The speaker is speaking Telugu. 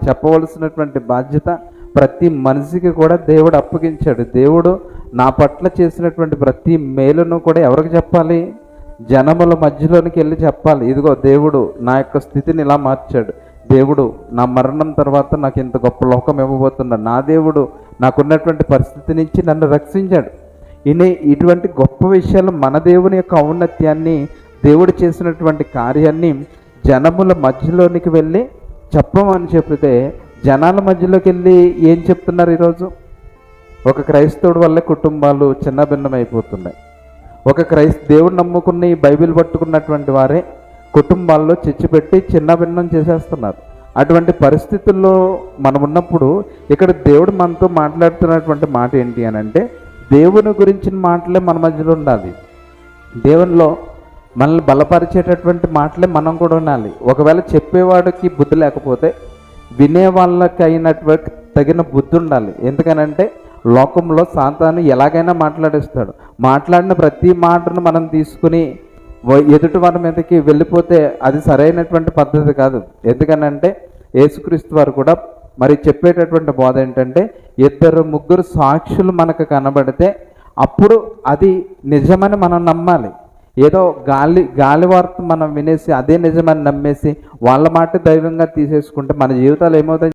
చెప్పవలసినటువంటి బాధ్యత ప్రతి మనిషికి కూడా దేవుడు అప్పగించాడు. దేవుడు నా పట్ల చేసినటువంటి ప్రతి మేలును కూడా ఎవరికి చెప్పాలి? జనముల మధ్యలోనికి వెళ్ళి చెప్పాలి. ఇదిగో దేవుడు నా యొక్క స్థితిని ఇలా మార్చాడు, దేవుడు నా మరణం తర్వాత నాకు ఇంత గొప్ప లోకం ఇవ్వబోతున్నాడు, నా దేవుడు నాకున్నటువంటి పరిస్థితి నుంచి నన్ను రక్షించాడు. ఇటువంటి గొప్ప విషయాలు, మన దేవుని యొక్క ఔన్నత్యాన్ని, దేవుడు చేసినటువంటి కార్యాన్ని జనముల మధ్యలోనికి వెళ్ళి చెప్పమని చెప్తే, జనాల మధ్యలోకి వెళ్ళి ఏం చెప్తున్నారు ఈరోజు? ఒక క్రైస్తవుడి వల్లే కుటుంబాలు చిన్న భిన్నమైపోతున్నాయి. ఒక దేవుడు నమ్ముకుని బైబిల్ పట్టుకున్నటువంటి వారే కుటుంబాల్లో చిచ్చుపెట్టి చిన్న భిన్నం చేసేస్తున్నారు. అటువంటి పరిస్థితుల్లో మనం ఉన్నప్పుడు ఇక్కడ దేవుడు మనతో మాట్లాడుతున్నటువంటి మాట ఏంటి అని అంటే, దేవుని గురించిన మాటలే మన మధ్యలో ఉండాలి. దేవునిలో మనల్ని బలపరిచేటటువంటి మాటలే మనం కూడా ఉండాలి. ఒకవేళ చెప్పేవాడికి బుద్ధి లేకపోతే వినే వాళ్ళకి అయినటువంటి తగిన బుద్ధి ఉండాలి. ఎందుకనంటే లోకంలో సాతాను ఎలాగైనా మాట్లాడేస్తాడు. మాట్లాడిన ప్రతి మాటను మనం తీసుకుని ఎదుటి వారి మీదకి వెళ్ళిపోతే అది సరైనటువంటి పద్ధతి కాదు. ఎందుకనంటే యేసుక్రీస్తు వారు కూడా మరి చెప్పేటటువంటి బోధ ఏంటంటే, 2-3 సాక్షులు మనకు కనబడితే అప్పుడు అది నిజమని మనం నమ్మాలి. ఏదో గాలి వార్త మనం వినేసి అదే నిజమని నమ్మేసి వాళ్ళ మాట దైవంగా తీసేసుకుంటే మన జీవితాలు ఏమవుతాయి?